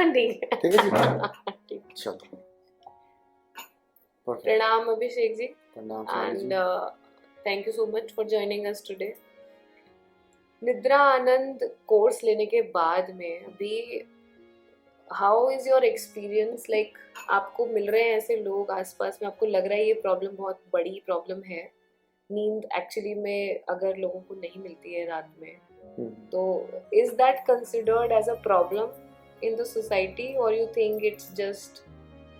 नहीं है। ठीक है जी। ठीक। चलो perfect. प्रणाम अभिषेक जी, प्रणाम Soni and ji. thank you so much for joining us today. निद्रा आनंद कोर्स लेने के बाद में अभी how is your experience, like आपको मिल रहे हैं ऐसे लोग आसपास में, आपको लग रहा है ये प्रॉब्लम बहुत बड़ी प्रॉब्लम है, नींद एक्चुअली में अगर लोगों को नहीं मिलती है रात में, तो is that considered as a problem in the society, और you think it's just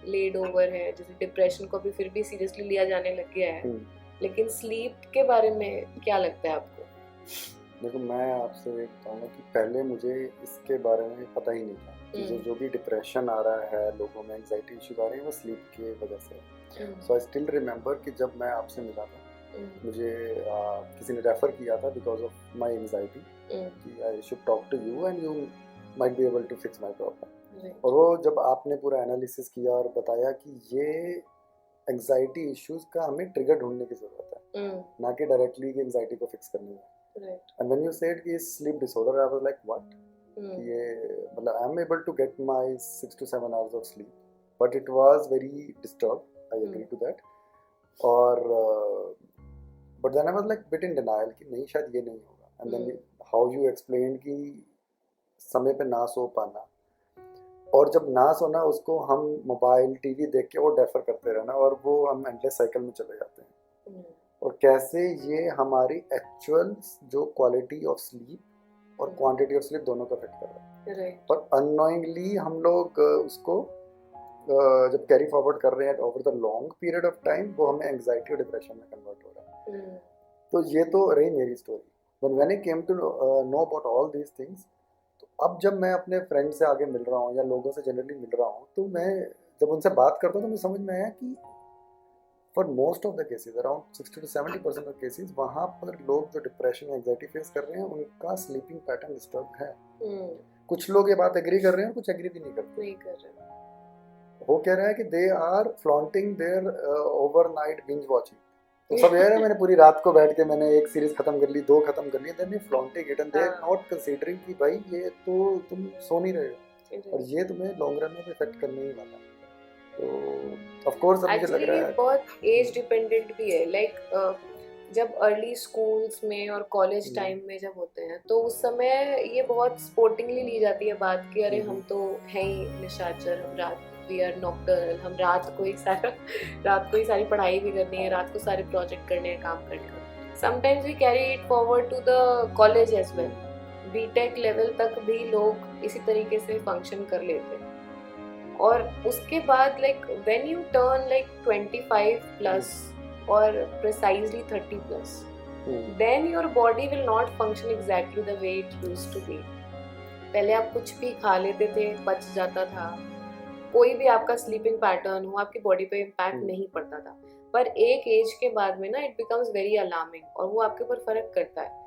laid over है? जैसे डिप्रेशन को भी फिर भी सीरियसली लिया जाने लग गया है, लेकिन स्लीप के बारे में क्या लगता है आपको? देखो, मैं आपसे ये बताऊंगा कि पहले मुझे इसके बारे में पता ही नहीं था कि जो भी डिप्रेशन आ रहा है लोगों में, एंजाइटी इश्यूज आ रहे हैं, वो स्लीप की वजह से। सो आई स्टिल रिमेंबर कि जब मैं आपसे मिला था, मुझे किसी ने रेफर किया था बिकॉज ऑफ माय एंजाइटी कि I should talk to you and you might be able to fix my problem. और वो जब आपने पूरा एनालिसिस किया और बताया कि ये एंजाइटी इश्यूज का हमें ट्रिगर ढूंढने की जरूरत है, ना कि डायरेक्टली की एंजाइटी को फिक्स करनी है। And when you said कि sleep disorder, I was like what? कि ये मतलब I am able to get my 6 to 7 hours of sleep, but it was very disturbed. I agree to that. और but then I was like bit in denial कि नहीं, शायद ये नहीं होगा। And then how you explained कि समय पे ना सो पाना, और जब ना सोना उसको हम मोबाइल टीवी देख के वो डेफर करते रहना, और वो हम एंडलेस साइकिल में चले जाते हैं, और कैसे ये हमारी एक्चुअल जो क्वालिटी ऑफ स्लीप और क्वांटिटी ऑफ स्लीप दोनों को अफेक्ट कर रहा है। पर अननोइंगली हम लोग उसको जब कैरी फॉरवर्ड कर रहे हैं over the long period of time, वो हमें एंजाइटी और डिप्रेशन में कन्वर्ट हो रहा है। तो ये तो रही मेरी story. But when I came to know about all these things, तो अब जब मैं अपने फ्रेंड से आगे मिल रहा हूँ या लोगों से जनरली मिल रहा हूँ, तो मैं जब उनसे बात करता हूँ तो मुझे समझ में आया कि for most of the cases, around 60 to 70% of cases, वहाँ पर लोग जो डिप्रेशन एंजाइटी फेस कर रहे हैं उनका स्लीपिंग पैटर्न डिस्टर्ब है। कुछ लोग ये बात एग्री कर रहे हैं, कुछ एग्री भी नहीं कर रहे। वो कह रहा है कि they are flaunting their overnight binge watching. तो सब यार मैंने पूरी रात को बैठ के मैंने एक सीरीज खत्म कर ली, 2 खत्म कर ली, then they flaunting it and they are not considering कि भाई ये तो तुम सो नहीं रहे हो और ये तुम्हें लॉन्ग रन में इफेक्ट करने ही वाला है। तो ऑफ कोर्स अब मुझे लग रहा है बहुत एज डिपेंडेंट भी है। लाइक जब अर्ली स्कूल्स में और कॉलेज टाइम में जब होते हैं, तो उस समय ये बहुत स्पोर्टिंगली ली जाती है बात कि अरे हम तो हैं ही निशाचर, हम रात, वी आर नॉक्टर्नल, हम रात को ही सारी पढ़ाई भी करनी है, रात को सारे प्रोजेक्ट करने हैं, काम करने हैं। Sometimes we carry it forward to the college as well. BTech level तक भी लोग इसी तरीके से फंक्शन कर लेते हैं। और उसके बाद like when you turn like 25 plus और precisely 30 plus, then your body will not function exactly the way it used to be. पहले आप कुछ भी खा लेते थे, पच जाता था, कोई भी आपका स्लीपिंग पैटर्न हो, आपकी बॉडी पे इम्पैक्ट नहीं पड़ता था। पर एक एज के बाद में ना इट बिकम्स वेरी अलार्मिंग, और वो आपके ऊपर फर्क करता है।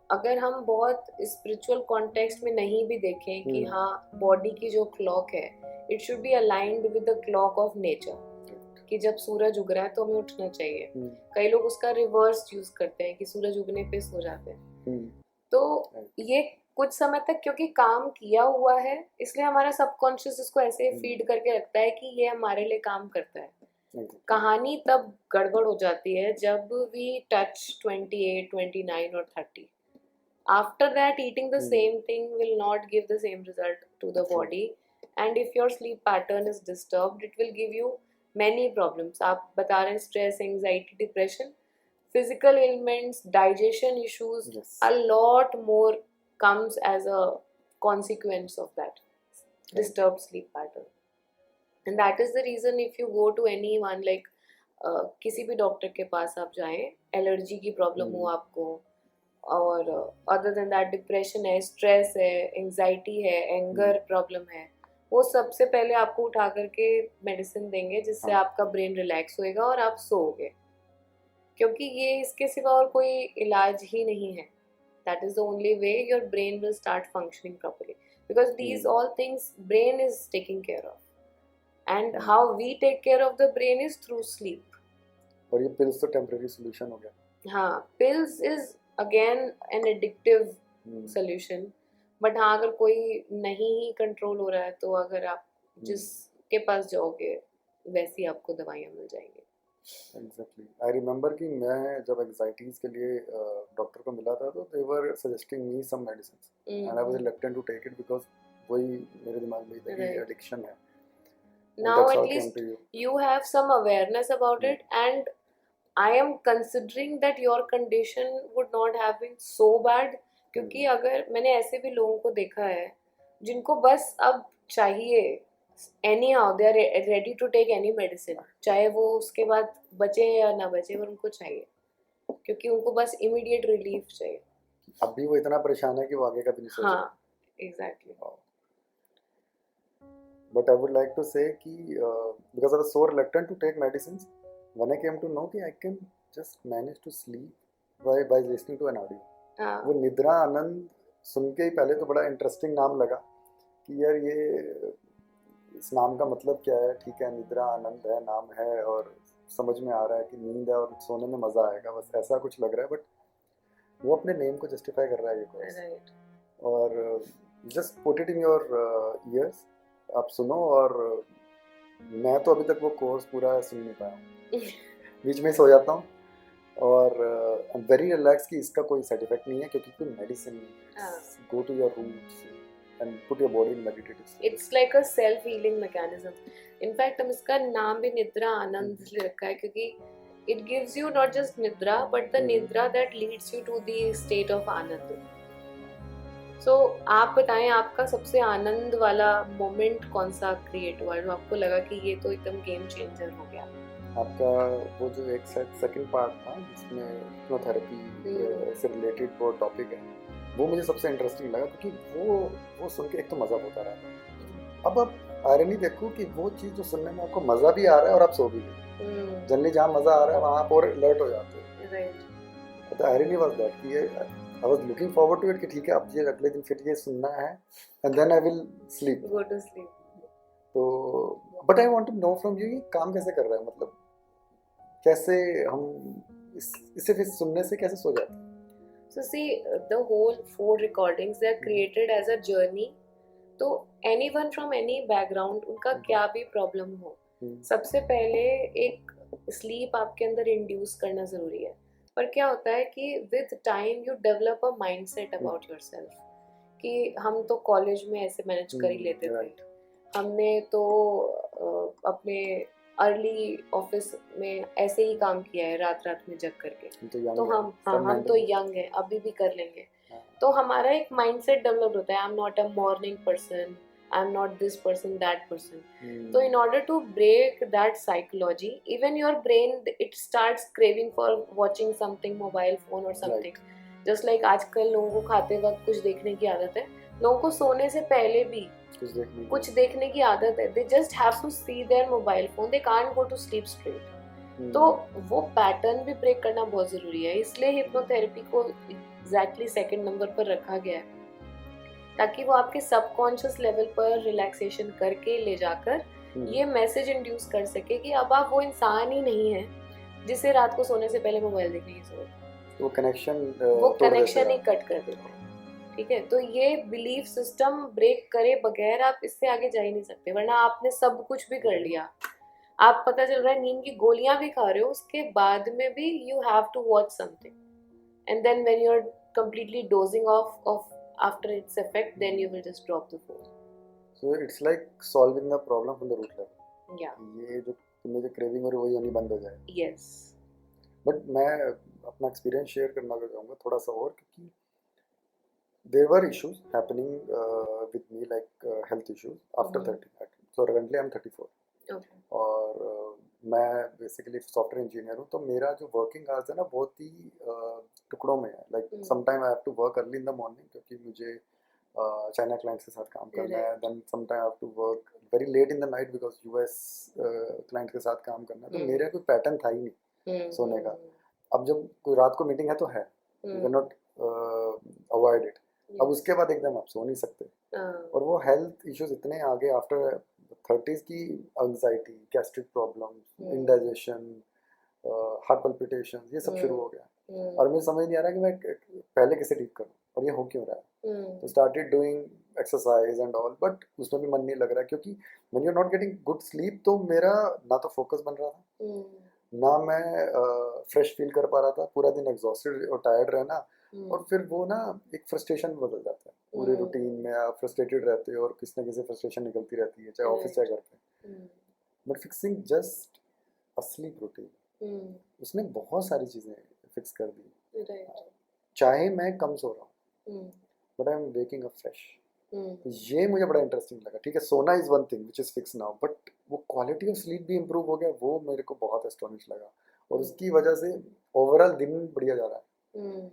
अगर हम बहुत स्पिरिचुअल कॉन्टेक्स्ट में नहीं भी देखें कि हाँ, बॉडी की जो क्लॉक है, it should B aligned with the clock of nature, कि जब सूरज उग रहा है तो हमें उठना चाहिए। कई लोग उसका रिवर्स यूज करते हैं कि सूरज उगने पे सो जाते हैं। तो ये कुछ समय तक क्योंकि काम किया हुआ है, इसलिए हमारा सबकॉन्शियस इसको ऐसे फीड करके रखता है कि ये हमारे लिए काम करता है। कहानी तब गड़बड़ हो जाती है जब वी टच 28, 29 और 30। After that, eating the same thing will not give the same result to the body, and if your sleep pattern is disturbed, it will give you many problems. आप बता रहे हैं stress, anxiety, depression, physical ailments, digestion issues, a lot more comes as a consequence of that disturbed sleep pattern. And that is the reason if you go to anyone, like किसी भी doctor के पास आप जाएं, allergy की problem हो आपको, और other than that depression है, स्ट्रेस है, एंजाइटी है, एंगर प्रॉब्लम है, वो सबसे पहले आपको उठा करके मेडिसिन देंगे जिससे आपका ब्रेन रिलैक्स होएगा और आप सोओगे, क्योंकि ये इसके सिवा और कोई इलाज ही नहीं है। That is the only way your brain will start functioning properly, because these all things brain is taking care of, and how we take care of the brain is through sleep. और ये pills तो temporary solution हो गया। हाँ, pills is again an addictive solution, but हाँ, अगर कोई नहीं ही कंट्रोल हो रहा है तो अगर आप जिसके पास जाओगे वैसी आपको दवाइयाँ मिल जाएंगी। एग्जैक्टली आई रिमेम्बर कि मैं जब एंग्जाइटीज के लिए डॉक्टर को मिला था तो they were suggesting me some medicines and I was reluctant to take it because वही मेरे दिमाग में था कि Right. एडिक्शन है and Now that's at how I came least to you. you have some awareness about it, and I am considering that your condition would not have been so bad, क्योंकि अगर मैंने ऐसे भी लोगों को देखा है जिनको बस अब चाहिए anyhow they are ready to take any medicine, चाहे वो उसके बाद बचे या ना बचे, पर उनको चाहिए क्योंकि उनको बस इमीडिएट रिलीफ चाहिए। अब भी वो इतना परेशान है कि वो आगे का भी नहीं सोच रहा। हाँ, exactly. But I would like to say कि because I was so reluctant to take medicines, when I came to know कि I can just manage to sleep by listening to an audio. हाँ, वो निद्रा आनंद सुन के ही पहले तो बड़ा interesting नाम लगा कि यार ये इस नाम का मतलब क्या है। ठीक है, निद्रा आनंद है, नाम है और समझ में आ रहा है कि नींद है और सोने में मज़ा आएगा, बस ऐसा कुछ लग रहा है। बट वो अपने नेम को जस्टिफाई कर रहा है ये कोर्स। राइट। और just put it in your ears, आप सुनो। और मैं तो अभी तक वो कोर्स पूरा सुन नहीं पाया हूँ, बीच में ही सो जाता हूँ। और आई एम वेरी रिलैक्स कि इसका कोई साइड इफेक्ट नहीं है क्योंकि कोई medicine go to your roots and put your body in meditative state. It's like a self healing mechanism. In fact हम इसका नाम भी निद्रा आनंद इसलिए रखा है क्योंकि it gives you not just nidra but the nidra that leads you to the state of Anand. So आप बताएं आपका सबसे आनंद वाला मोमेंट कौन सा क्रिएट हुआ जो आपको लगा कि ये तो एकदम गेम चेंजर हो गया? आपका वो जो एक सेकंड पार्ट था जिसमें हिप्नोथेरेपी से रिलेटेड वो टॉपिक है, वो मुझे सबसे इंटरेस्टिंग लगा क्योंकि वो सुन के एक तो मज़ा होता रहा। अब आप आयरनी देखो कि वो चीज़ जो सुनने में आपको मज़ा भी आ रहा है और आप सो भी गए। जनरली जहाँ मज़ा आ रहा है वहाँ आप और अलर्ट हो जाते हैं। Right. The irony was that कि ये I was looking forward to it कि ठीक है अब ये अगले दिन फिर ये सुनना है and then I will sleep, go to sleep. तो but I want to know from you ये काम कैसे कर रहा है, मतलब कैसे हम इसे फिर सुनने से कैसे सो जाते हैं? So see, the whole 4 recordings they are created as a journey. तो anyone from any background उनका क्या भी प्रॉब्लम हो, सबसे पहले एक स्लीप आपके अंदर इंड्यूस करना जरूरी है। पर क्या होता है कि with time you develop a mindset about yourself कि हम तो कॉलेज में ऐसे मैनेज कर ही लेते थे, हमने तो अपने अर्ली ऑफिस में ऐसे ही काम किया है रात रात में जग करके, तो हम तो यंग हैं अभी भी कर लेंगे। तो हमारा एक माइंडसेट डेवलप होता है, आई am not a morning person, I am not this person, that person. So in order to break that psychology, even your brain, it starts craving for watching something, mobile phone or something. Right. Just like आजकल लोगों को खाते वक्त कुछ देखने की आदत है, लोगों को सोने से पहले भी कुछ देखने की आदत है। They just have to see their mobile phone. They can't go to sleep straight. तो वो पैटर्न भी ब्रेक करना बहुत जरूरी है, इसलिए हिप्नोथेरेपी को एग्जैक्टली सेकंड नंबर पर रखा गया है ताकि वो आपके सबकॉन्शियस लेवल पर रिलैक्सेशन करके ले जाकर ये मैसेज इंड्यूस कर सके कि अब आप वो इंसान ही नहीं है जिसे रात को सोने से पहले मोबाइल देखने की जरूरत है। वो कनेक्शन ही कट कर देते हैं। ठीक है, तो ये बिलीफ सिस्टम ब्रेक करे बगैर आप इससे आगे जा ही नहीं सकते, वरना आपने सब कुछ भी कर लिया, आप पता चल रहा है नींद की गोलियां भी खा रहे हो, उसके बाद में भी you have to watch something and then when you are completely dozing off after its effect, then you will just drop the phone. So it's like solving the problem from the root level. Yeah. ये जो तुम्हें जो craving हो रही है वही होनी बंद हो जाए। Yes. But मैं अपना एक्सपीरियंस शेयर करना चाहूँगा थोड़ा सा और, क्योंकि there were issues happening with me like health issues after 30. So currently I'm 34. Okay. और मैं बेसिकली सॉफ्टवेयर इंजीनियर हूँ, तो मेरा जो वर्किंग आवर्स है ना बहुत ही टुकड़ों में है। Like some time I have to work early in the morning क्योंकि मुझे चाइना क्लाइंट्स के साथ काम करना है, then some time I have to work very late in the night because US client के साथ काम करना है। तो मेरा कोई पैटर्न था ही नहीं सोने का। अब जब कोई रात को मीटिंग है तो है, you can not avoid it. अब उसके बाद एकदम आप सो नहीं सकते, और वो हेल्थ इश्यूज इतने आगे आफ्टर 30s की anxiety, gastric problem, indigestion, heart palpitation, ये सब शुरू हो गया। और मुझे समझ नहीं आ रहा कि मैं पहले कैसे ठीक करूं। और ये हो क्यों रहा है। तो started doing exercise and all, but उसमें भी मन नहीं लग रहा है, क्योंकि when you are not getting good sleep तो मेरा ना तो फोकस बन रहा था, ना मैं फ्रेश फील कर पा रहा था, पूरा दिन एग्जॉस्टेड और टायर्ड रहना, और फिर वो ना एक फ्रस्ट्रेशन में बदल जाता है। पूरे रूटीन में आप फ्रस्ट्रेटेड रहते हो और किसी ना किसी फ्रस्ट्रेशन निकलती रहती है, चाहे ऑफिस चाहे घर पे। But fixing just a slip routine, उसने बहुत सारी चीज़ें फिक्स कर दी। चाहे मैं कम सो रहा हूँ, but I am waking up fresh. तो ये मुझे बड़ा इंटरेस्टिंग लगा। ठीक है, सोना is one thing which is fix now, but वो क्वालिटी ऑफ स्लीप भी इम्प्रूव हो गया, वो मेरे को बहुत एस्टोनिश लगा, और उसकी वजह से ओवरऑल दिन बढ़िया जा रहा है,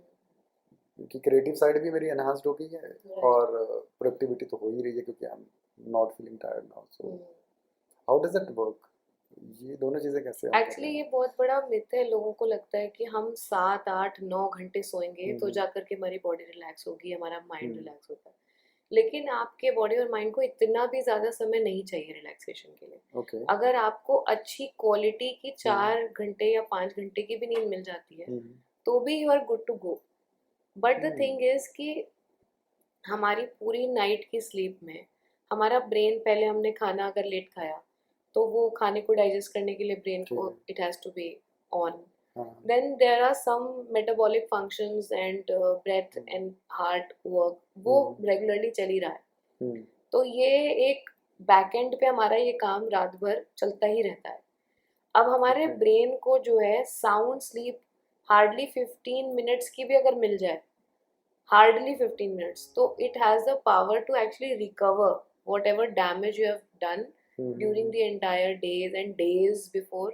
क्योंकि क्रिएटिव साइड भी मेरी एनहांस्ड हो गई है, और प्रोडक्टिविटी तो हो ही रही है, क्योंकि आई am not feeling tired now. So how does that work? ये दोनों चीज़ें कैसे एक्चुअली ये बहुत बड़ा मिथ है, लोगों को लगता है कि हम 7 8 9 घंटे सोएंगे तो जाकर के हमारी बॉडी रिलैक्स होगी, हमारा माइंड रिलैक्स होता है। लेकिन आपके बॉडी और माइंड को इतना भी ज़्यादा समय नहीं चाहिए रिलैक्सेशन के लिए। अगर आपको अच्छी क्वालिटी की 4 घंटे या 5 घंटे की भी नींद मिल जाती है तो भी you are good to go. But the thing is कि हमारी पूरी नाइट की स्लीप में हमारा ब्रेन, पहले हमने खाना अगर लेट खाया तो वो खाने को डाइजेस्ट करने के लिए ब्रेन को it has to be on. Then there are some metabolic functions and breath and heart work, वो रेगुलरली चल ही रहा है। तो ये एक बैक एंड पे हमारा ये काम रात भर चलता ही रहता है। अब हमारे ब्रेन को जो है साउंड स्लीप हार्डली 15 मिनट्स की भी अगर मिल जाए, hardly 15 minutes, so it has the power to actually recover whatever damage you have done during the entire days and days before,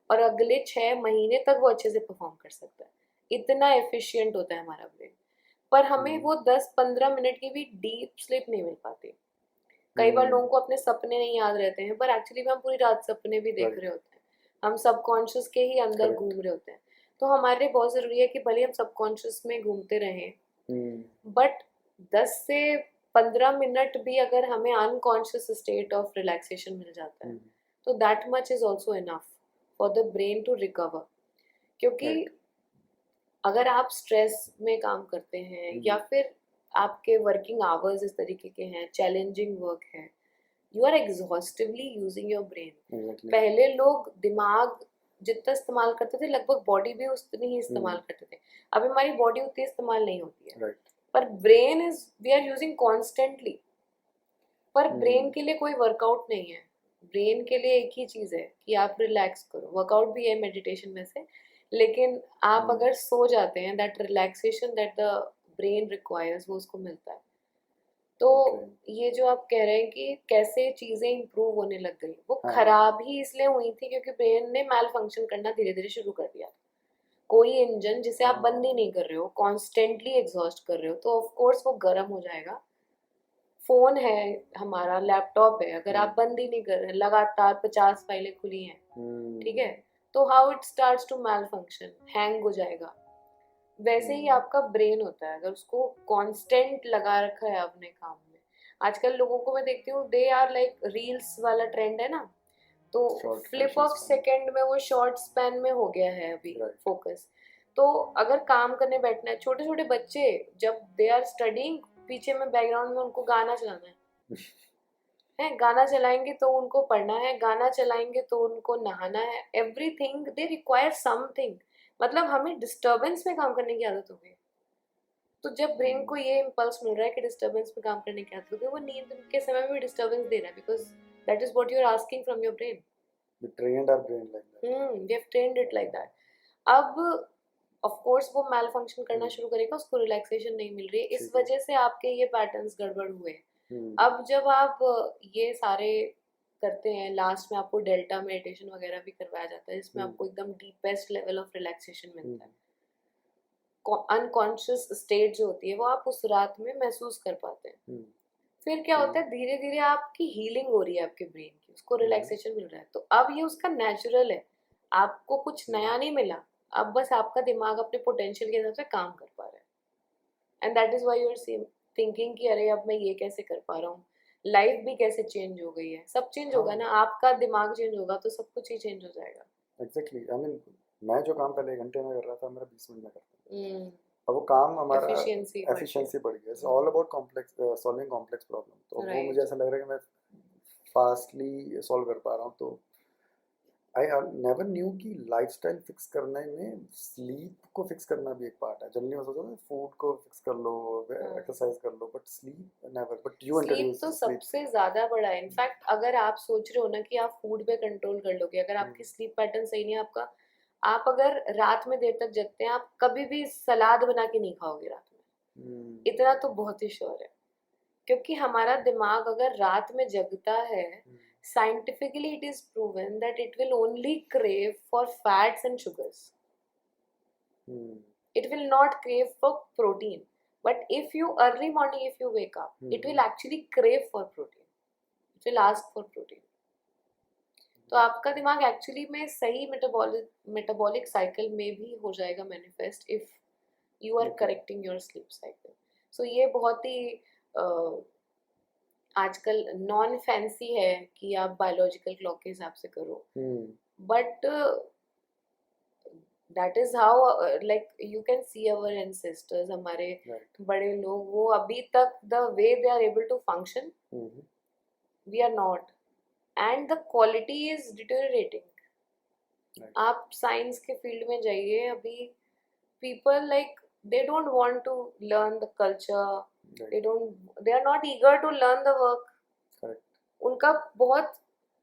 और अगले 6 महीने तक वो अच्छे से परफॉर्म कर सकता है। इतना एफिशिएंट होता है हमारा ब्रेन। पर हमें वो 10 15 मिनट की भी डीप स्लीप नहीं मिल पाती। कई बार लोगों को अपने सपने नहीं याद रहते हैं, पर एक्चुअली हम पूरी रात सपने भी देख रहे होते हैं, हम सबकॉन्शियस के ही अंदर घूम रहे होते हैं। तो हमारे लिए बहुत ज़रूरी है कि भले हम सबकॉन्शियस में घूमते रहें, बट 10 से 15 मिनट भी अगर हमें अनकॉन्शियस स्टेट ऑफ रिलैक्सेशन मिल जाता है तो that much is also enough for the brain to recover. क्योंकि अगर आप स्ट्रेस में काम करते हैं या फिर आपके वर्किंग आवर्स इस तरीके के हैं, चैलेंजिंग वर्क है, you are exhaustively using your brain. पहले लोग दिमाग जितना इस्तेमाल करते थे लगभग बॉडी भी उतनी ही इस्तेमाल करते थे। अभी हमारी बॉडी उतनी इस्तेमाल नहीं होती है, पर brain is we are using constantly. पर ब्रेन के लिए कोई वर्कआउट नहीं है, ब्रेन के लिए एक ही चीज़ है कि आप रिलैक्स करो। वर्कआउट भी है मेडिटेशन में से, लेकिन आप अगर सो जाते हैं that relaxation that the brain requires वो उसको मिलता है। तो ये जो आप कह रहे हैं कि कैसे चीज़ें इम्प्रूव होने लग गई, वो खराब ही इसलिए हुई थी क्योंकि ब्रेन ने मैल फंक्शन करना धीरे धीरे शुरू कर दिया। कोई इंजन जिसे आप बंद ही नहीं कर रहे हो, कॉन्स्टेंटली एग्जॉस्ट कर रहे हो, तो ऑफ कोर्स वो गर्म हो जाएगा। फोन है हमारा, लैपटॉप है, अगर आप बंद ही नहीं कर रहे, लगातार 50 फाइलें खुली हैं, ठीक है, तो how it starts to malfunction, hang हो जाएगा। वैसे ही आपका ब्रेन होता है, अगर उसको कांस्टेंट लगा रखा है अपने काम में। आजकल लोगों को मैं देखती हूँ, दे आर लाइक रील्स वाला ट्रेंड है ना, तो फ्लिप ऑफ सेकंड में वो शॉर्ट स्पैन में हो गया है अभी फोकस। तो अगर काम करने बैठना है, छोटे छोटे बच्चे जब दे आर स्टडीइंग, पीछे में बैकग्राउंड में उनको गाना चलाना है गाना चलाएंगे तो उनको पढ़ना है, गाना चलाएंगे तो उनको नहाना है, एवरीथिंग दे रिक्वायर समथिंग। मतलब हमें डिस्टर्बेंस में काम करने की आदत हो गई। तो जब ब्रेन को ये इम्पल्स मिल रहा है कि डिस्टर्बेंस में काम करने की आदत हो गई, वो नींद के समय में भी डिस्टर्बेंस दे रहा है, because that is what you are asking from your brain. We trained our brain like that. We have trained it like that. अब ऑफ कोर्स वो मैल फंक्शन करना शुरू करेगा, उसको रिलैक्सेशन नहीं मिल रही है, इस वजह से आपके ये पैटर्न्स गड़बड़ हुए। अब जब आप ये सारे करते हैं, लास्ट में आपको डेल्टा मेडिटेशन वगैरह भी करवाया जाता है, जिसमें आपको एकदम डीपेस्ट लेवल ऑफ रिलैक्सेशन मिलता है। अनकॉन्शियस स्टेट जो होती है वो आप उस रात में महसूस कर पाते हैं। फिर क्या होता है, धीरे धीरे आपकी हीलिंग हो रही है आपके ब्रेन की, उसको रिलैक्सेशन मिल रहा है। तो अब ये उसका नेचुरल है, आपको कुछ नया नहीं मिला, अब बस आपका दिमाग अपने पोटेंशियल के हिसाब से काम कर पा रहा है। And that is why you are thinking कि अरे अब मैं ये कैसे कर पा रहा हूँ, लाइफ भी कैसे चेंज हो गई है। सब चेंज होगा ना, आपका दिमाग चेंज होगा तो सब कुछ ही चेंज हो जाएगा। एग्जैक्टली, आई मीन मैं जो काम पहले 1 घंटे में कर रहा था, मेरा 20 मिनट में करता हूँ। अब वो काम हमारा एफिशिएंसी एफिशिएंसी बढ़ गया, it's all about complex solving complex problem. तो वो मुझे राइट। ऐसा लग रहा है कि मैं फास्टली सॉल्व कर पा रहा हूँ। तो आई नेवर न्यू कि लाइफस्टाइल फिक्स करने में स्लीप को फिक्स करना भी एक पार्ट है। जनरली मैं सोचता हूँ फूड को फिक्स कर लो, एक्सरसाइज कर लो, but sleep never. But you sleep introduce to sleep. सबसे ज्यादा बड़ा है। इनफैक्ट अगर आप सोच रहे हो ना कि आप फूड पे कंट्रोल कर लोगे, अगर आपकी स्लीप पैटर्न सही नहीं है आपका, आप अगर रात में देर तक जगते हैं, आप कभी भी सलाद बना के नहीं खाओगे रात में, इतना तो बहुत ही श्योर है। क्योंकि हमारा दिमाग अगर रात में जगता है, scientifically it is proven that it will only crave for fats and sugars, it will not crave for protein. But if you early morning, if you wake up, it will actually crave for protein, it will ask for protein. तो आपका दिमाग actually में सही metabolic cycle में भी हो जाएगा manifest if you are correcting your sleep cycle. So ये बहुत ही आजकल नॉन फैंसी है कि आप बायोलॉजिकल क्लॉक के हिसाब से करो, but that is how like you can see our ancestors, हमारे बड़े लोग, वो अभी तक the way they are able to function, we are not, and the quality is deteriorating. आप साइंस के फील्ड में जाइए, अभी people like they don't want to learn the culture, they are not eager to learn the work. उनका बहुत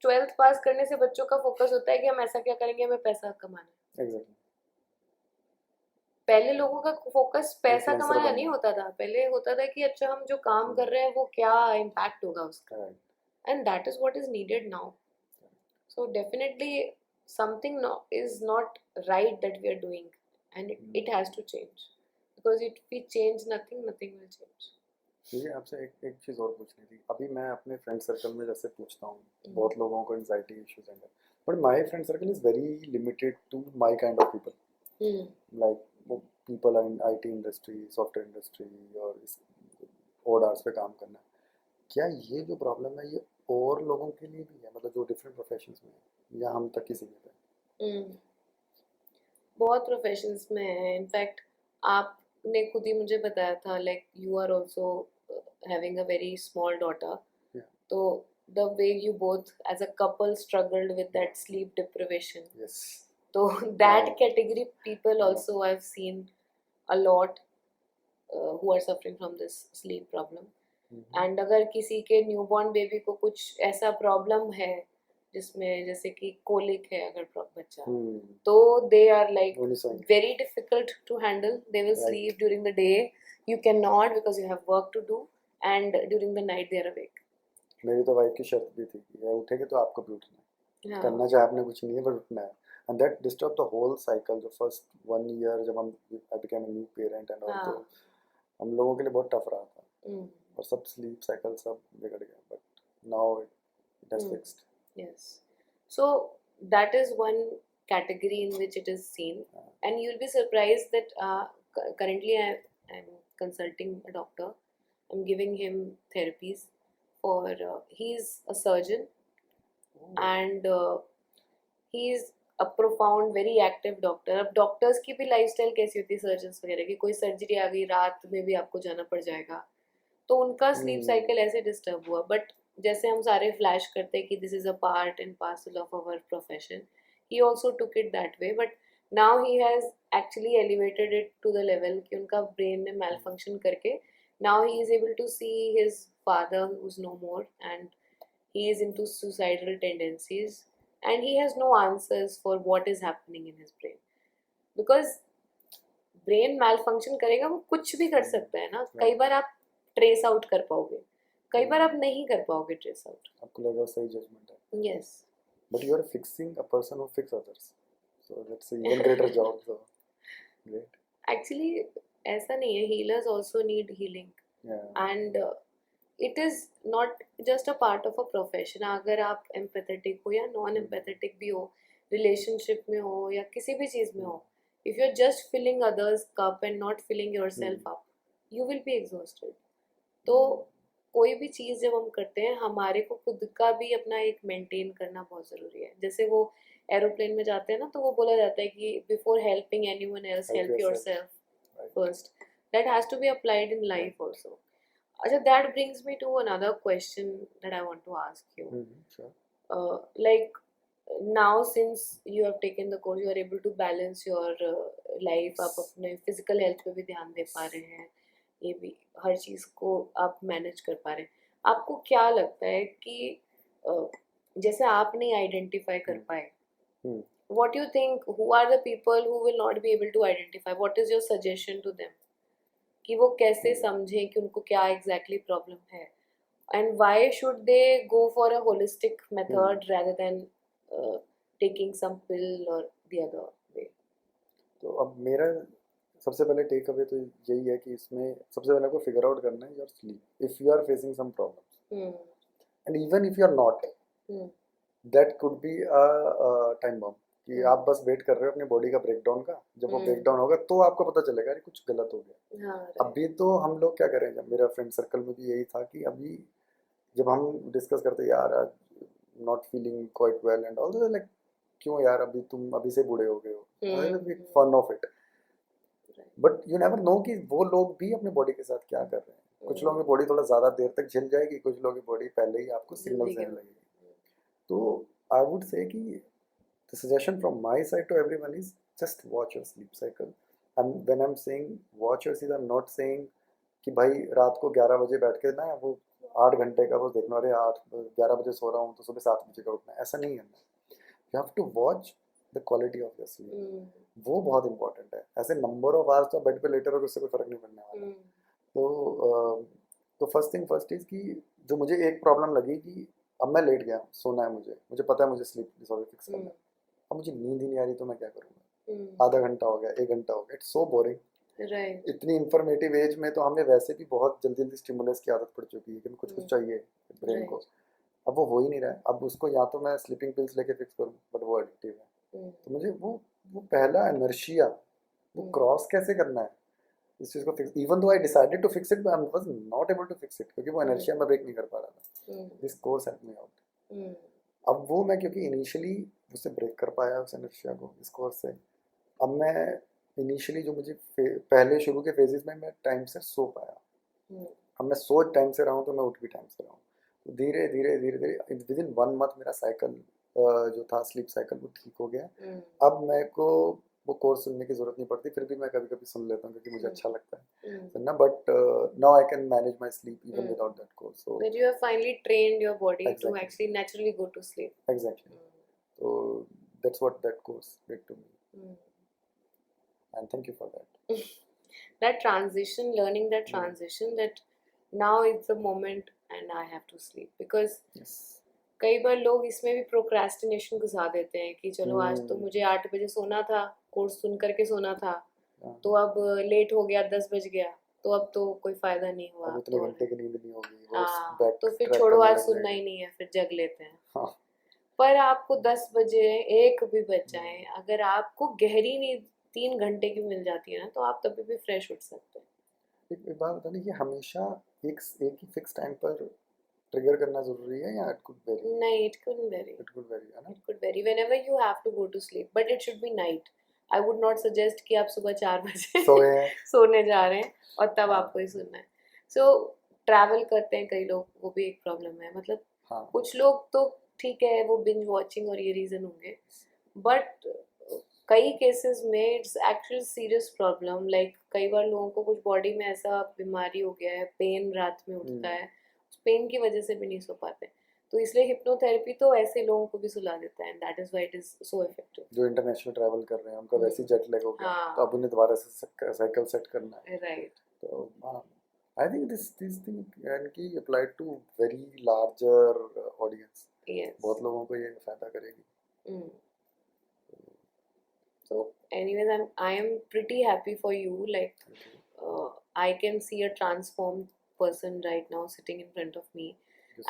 12th पास करने से बच्चों का फोकस होता है कि हम ऐसा क्या करेंगे, हमें पैसा कमाना है। पहले लोगों का फोकस पैसा कमाना नहीं होता था, पहले होता था कि अच्छा हम जो काम कर रहे हैं वो क्या इम्पैक्ट होगा उसका, and that is what is needed now. So definitely something is not right that we are doing, and it has to change, because it we change nothing will change. मुझे आपसे एक चीज़ और पूछनी थी। अभी मैं अपने फ्रेंड सर्कल में जैसे पूछता हूँ, बहुत लोगों को एंजाइटी इश्यूज हैं, but my friend circle is very limited to my kind of people, like वो people are in IT industry, software industry और इस ओड आवर्स पे काम करना। क्या ये जो प्रॉब्लम है ये और लोगों के लिए भी है, मतलब जो डिफरेंट प्रोफेशंस में है, या हम तक ही सीमित है? बहुत प्रोफेशंस में है। इनफैक्ट आपने खुद ही मुझे बताया था like you are also having a very small daughter, तो the way you both as a couple struggled with that sleep deprivation. Yes. So that category people also I've seen a lot who are suffering from this sleep problem. And अगर किसी के newborn baby को कुछ ऐसा problem है जिसमें जैसे कि कोलिक है अगर बच्चा, तो they are like very difficult to handle. They will sleep during the day, you cannot because you have work to do, and during the night they are awake. मेरी तो वाइफ की शर्त भी थी कि उठेगे तो आपको भी उठना है, करना चाहे आपने कुछ नहीं है, बट उठना है। And that disturb the whole cycle. जो फर्स्ट 1 ईयर जब हम I became a new parent and all, तो हम लोगों के लिए बहुत टफ रहा था, और सब स्लीप साइकिल सब बिगड़ गया, but now it has fixed. Yes, so that is one category in which it is seen, and you'll be surprised that currently I'm consulting a doctor. I'm giving him therapies for he's a surgeon, and he's a profound very active doctor. अब doctors की भी lifestyle कैसी होती है surgeons वगैरह की, कोई surgery आ गई रात में भी आपको जाना पड़ जाएगा, तो उनका स्लीप साइकिल ऐसे डिस्टर्ब हुआ। बट जैसे हम सारे फ्लैश करते हैं कि this is a part and parcel of our profession, he also took it that way, but now he has actually elevated it to the level कि उनका brain ने malfunction करके now he is able to see his father who's no more, and he is into suicidal tendencies, and he has no answers for what is happening in his brain, because brain malfunction करेगा वो कुछ भी कर सकता है ना। कई बार आप trace out कर पाओगे, कई बार आप नहीं कर पाओगे trace out, आपको लगेगा सही जजमेंट है। yes, but you are fixing a person who fix others, so that's a even greater job. So great. Actually ऐसा नहीं है, healers also need healing, and it is not just a part of a profession. अगर आप empathetic हो या non empathetic भी हो, relationship में हो या किसी भी चीज़ में हो, if you're just filling others cup and not filling yourself up, you will be exhausted. तो कोई भी चीज़ जब हम करते हैं, हमारे को खुद का भी अपना एक मेंटेन करना बहुत ज़रूरी है। जैसे वो एरोप्लेन में जाते हैं ना, तो वो बोला जाता है कि before helping anyone else help yourself. first. That has to be applied in life also. Acha, that brings me to another question that I want to ask you. Sure. Like now, since you have taken the course, you are able to balance your life. आप अपने physical health पे भी ध्यान दे पा रहे हैं, ये भी हर चीज को आप मैनेज कर पा रहे हैं. आपको क्या लगता है कि जैसे आप नहीं आइडेंटिफाई कर पाए, what do you think, who are the people who will not be able to identify? What is your suggestion to them कि वो कैसे समझें कि उनको क्या exactly problem है, and why should they go for a holistic method rather than taking some pill or the other way? तो अब मेरा सबसे पहले टेक अवे तो यही है कि इसमें सबसे पहले आपको फिगर आउट करना है your sleep. If you are facing some problems and even if you are not, that could be a time bomb कि आप बस वेट कर रहे हो अपनी बॉडी का ब्रेकडाउन का. जब वो ब्रेकडाउन होगा तो आपको पता चलेगा कि कुछ गलत हो गया. अभी तो हम लोग क्या करें, जब मेरा फ्रेंड सर्कल में भी यही था कि अभी जब हम डिस्कस करते यार not feeling quite well and all, like क्यों यार अभी तुम अभी से बूढ़े हो गए हो, fun of it. But you never know कि वो लोग भी अपने बॉडी के साथ क्या कर रहे हैं. कुछ लोगों की बॉडी थोड़ा ज़्यादा देर तक झेल जाएगी, कुछ लोगों की बॉडी पहले ही आपको सिग्नल देने लगेगी. तो आई वुड से कि the suggestion from my side to everyone is just watch your sleep cycle. And when I am saying watch your sleep, I am not saying कि भाई रात को 11 बजे बैठ के ना वो 8 घंटे का वो देखना, अरे 11 बजे सो रहा हूँ तो सुबह 7 बजे का उठना है, ऐसा नहीं है. You have to watch the quality of your sleep. वो बहुत इंपॉर्टेंट है. ऐसे नंबर ऑफ आवर्स तो बेड पे लेटे रहोगे उससे कोई फर्क नहीं पड़ने वाला. तो फर्स्ट थिंग फर्स्ट इज कि जो मुझे एक प्रॉब्लम लगी कि अब मैं लेट गया, सोना है, मुझे पता है मुझे स्लीप डिसऑर्डर फिक्स करना है, अब मुझे नींद ही नहीं आ रही तो मैं क्या करूँगा. आधा घंटा हो गया, 1 घंटा हो गया, इट्स सो बोरिंग. इतनी इंफॉर्मेटिव एज में तो हमें वैसे भी बहुत जल्दी जल्दी स्टिमुलस की आदत पड़ चुकी है कि कुछ कुछ चाहिए ब्रेन को. अब वो हो ही नहीं रहा है. अब उसको या तो मैं स्लीपिंग पिल्स लेके फिक्स करूँ, बट वो एडिक्टिव है. तो मुझे वो पहला इनर्शिया वो क्रॉस कैसे करना है इस चीज़ को fix. Even though I decided to fix it, I was not able to fix it क्योंकि वो इनर्शिया मैं ब्रेक नहीं कर पा रहा था. This course help me out. अब वो मैं क्योंकि इनिशियली उससे ब्रेक कर पाया उस इनर्शिया को इस कोर्स से, अब मैं इनिशियली जो मुझे पहले शुरू के फेजेस में मैं टाइम से सो पाया. अब मैं सो टाइम से रहा हूँ तो मैं उठ भी टाइम से रहा हूँ. तो धीरे धीरे धीरे धीरे विद इन 1 मंथ मेरा साइकिल जो था स्लीप साइकिल वो ठीक हो गया. अब मेरे को वो कोर्स सुनने की जरूरत नहीं पड़ती, फिर भी मैं कभी कभी सुन लेता हूँ क्योंकि मुझे अच्छा लगता है सुनना. But now I can manage my sleep even without that course. So that you have finally trained your body to actually naturally go to sleep. Exactly. So that's what that course did to me. And thank you for that. That transition, learning that transition, that now it's the moment and I have to sleep. Because कई बार लोग इसमें भी procrastination घुसा देते हैं कि चलो आज तो मुझे 8 बजे सोना था, कोर्स सुन करके सोना था, तो अब लेट हो गया, 10 बज गया, तो अब तो कोई फायदा नहीं हुआ, अब इतने घंटे की नींद नहीं होगी. हाँ, तो फिर छोड़ो, आज सुनना ही नहीं है, फिर जग लेते हैं. हाँ. पर आपको 10 बजे 1 भी बज जाए, अगर आपको गहरी नींद 3 घंटे की मिल जाती है ना, तो आप तभी भी फ्रेश उठ सकते हैं. एक बात बताने कि हमेशा एक ही फिक्स टाइम पर ट्रिगर करना जरूरी है या इट कुड वेरी? नहीं, it could vary. It could vary, है ना? It could vary whenever you have to go to sleep, but it should be night. I would not suggest कि आप सुबह 4 बजे सोने जा रहे हैं और तब आपको ही सुनना है. सो ट्रैवल करते हैं कई लोग, वो भी एक प्रॉब्लम है. मतलब कुछ लोग तो ठीक है, वो बिंज वॉचिंग और ये रीजन होंगे, बट कई केसेस में it's actually serious problem. Like कई बार लोगों को कुछ बॉडी में ऐसा बीमारी हो गया है, पेन रात में उठता है, पेन की वजह से भी नहीं सो पाते. तो इसलिए हिप्नोथेरेपी तो ऐसे लोगों को भी सुला देता है. That is why it is so effective. जो इंटरनेशनल ट्रैवल कर रहे हैं उनका वैसे जेट लैग हो गया, तो अब उन्हें दोबारा से साइकिल सेट करना है. राइट. तो I think this thing can be applied to very larger audience. बहुत लोगों को ये फायदा करेगी. So anyways, I am pretty happy for you. Like I can see a transformed person right now sitting in front of me.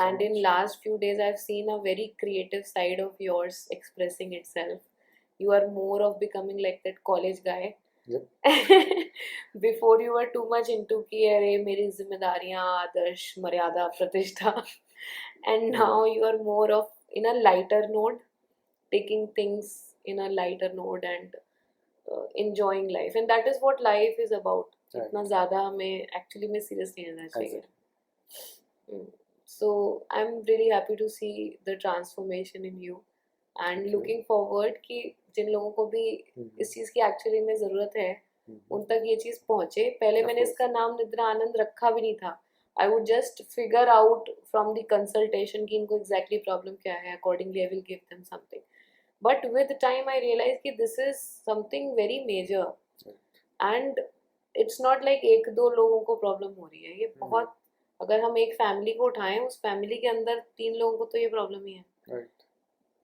And in last few days I've seen a very creative side of yours expressing itself. You are more of becoming like that college guy. Yep. Before you were too much into कि अरे मेरी जिम्मेदारियां, आदर्श, मर्यादा, प्रतिष्ठा. And now you are more of in a lighter note, taking things in a lighter note and enjoying life, and that is what life is about. Right. इतना ज़्यादा हमें actually में serious नहीं लेना चाहिए. So I'm really happy to see the transformation in you, and Thank you. looking forward कि जिन लोगों को भी इस चीज़ की actually में ज़रूरत है उन तक ये चीज़ पहुँचे. पहले Of मैंने course. इसका नाम निद्रा आनंद रखा भी नहीं था. I would just figure out from the consultation कि इनको exactly problem क्या है. Accordingly, I will give them something. But with time, I realized कि this is something very major, and it's not like एक दो लोगों को problem हो रही है. ये बहुत, अगर हम एक family को उठाएं, उस family के अंदर 3 लोगों को तो ये problem ही है. Right.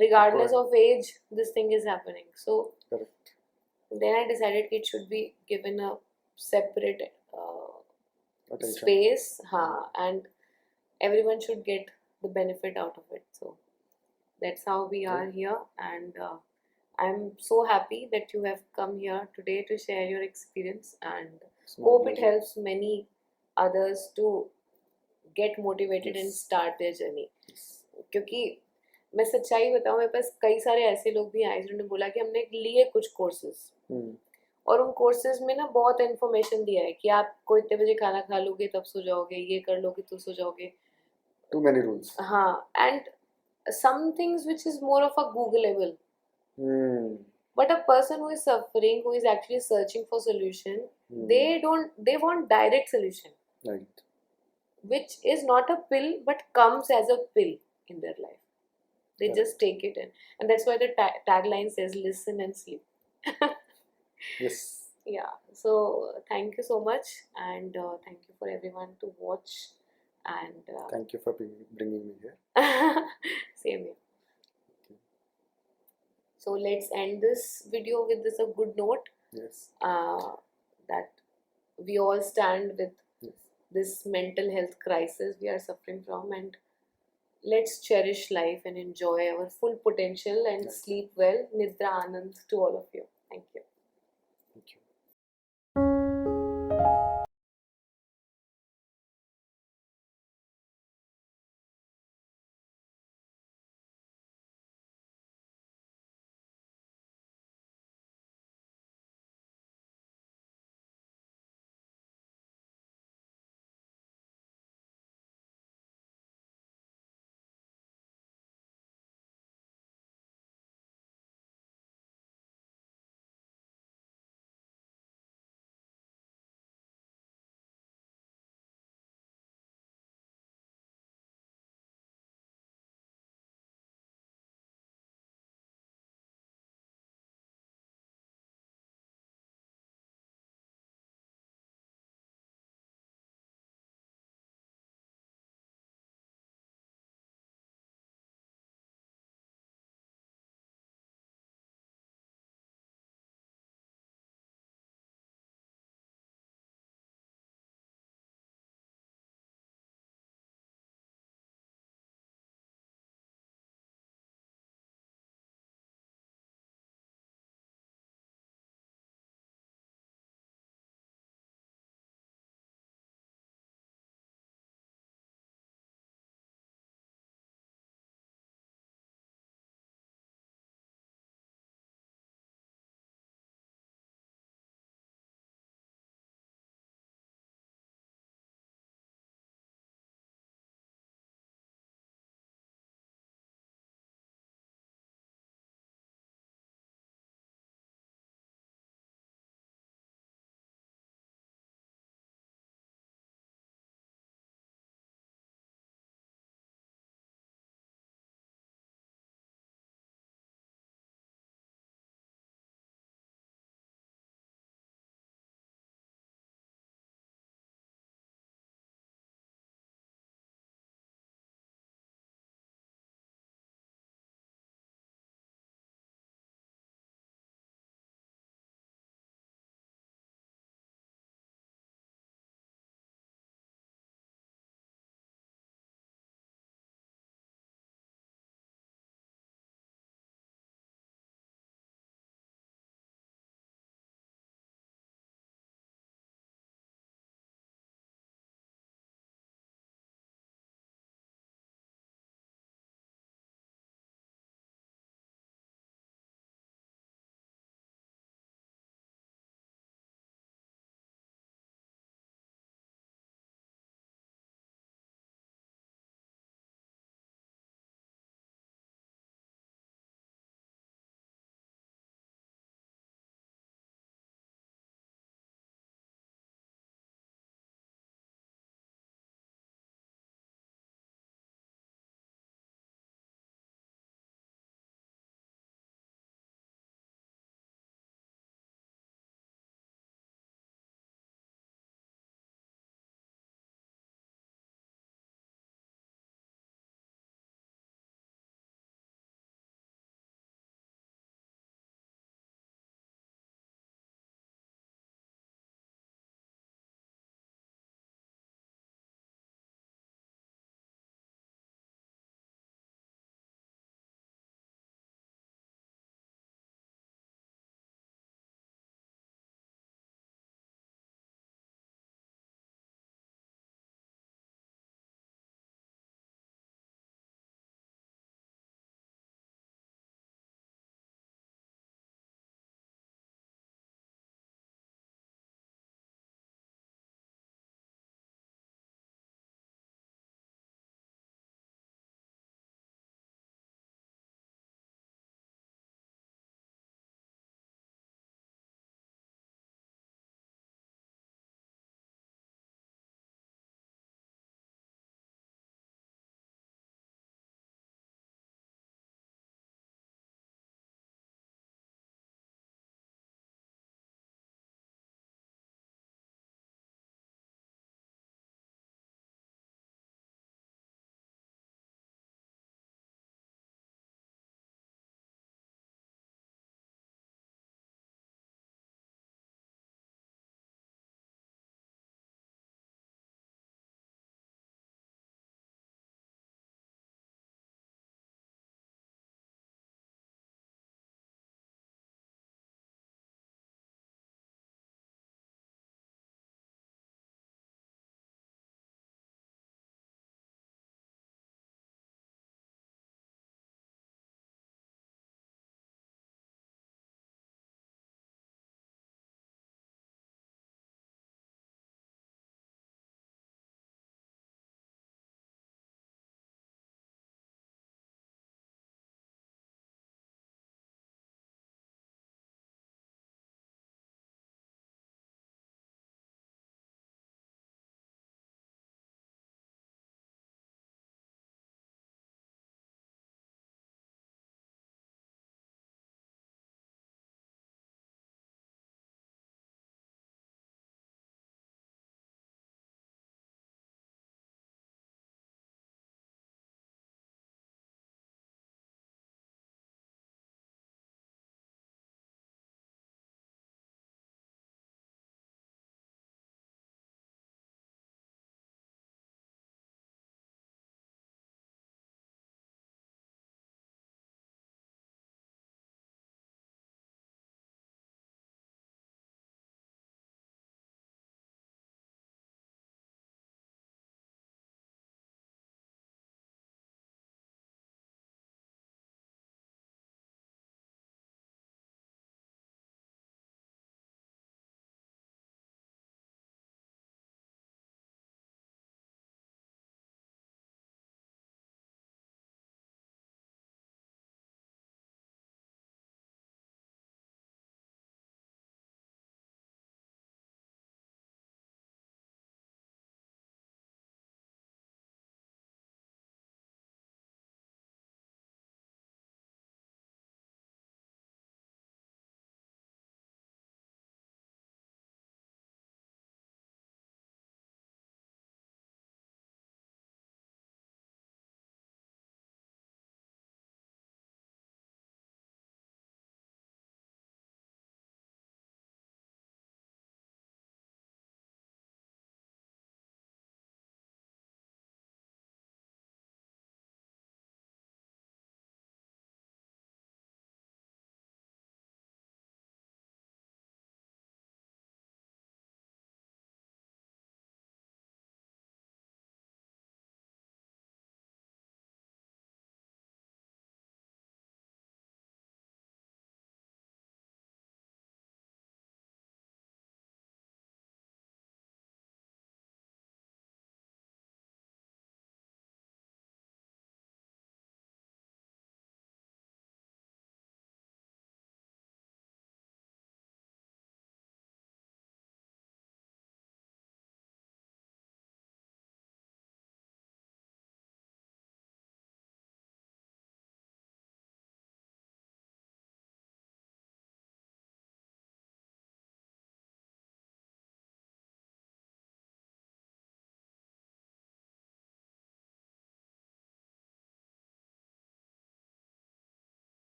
Regardless of age, this thing is happening. So Correct. then I decided it should be given a separate Attention. space, and everyone should get the benefit out of it. So that's how we are here, and I'm so happy that you have come here today to share your experience, and It's my hope it pleasure. helps many others to get motivated and Yes. start their journey. Yes. क्योंकि मैं सच्चाई बताऊँ, मेरे पास कई सारे ऐसे लोग भी आए जिन्होंने बोला कि हमने लिए कुछ कोर्सेज, और उन कोर्सेज में ना बहुत इन्फॉर्मेशन दिया है कि आप को इतने बजे खाना खा लोगे तब सो जाओगे, ये कर लोगे तो सो जाओगे. Too many rules. हाँ, and some things which is more of a Googleable. But a person who is suffering, who is actually searching for solution, they want direct solution, Right. which is not a pill but comes as a pill in their life. They Correct. just take it in, and that's why the tagline says listen and sleep. Yes. Yeah, so thank you so much, and thank you for everyone to watch, and Thank you for bringing me here. same here. So let's end this video with this a good note, Yes. that we all stand with Yes. this mental health crisis we are suffering from, and let's cherish life and enjoy our full potential and Yes. sleep well. Nidra Anand to all of you. Thank you.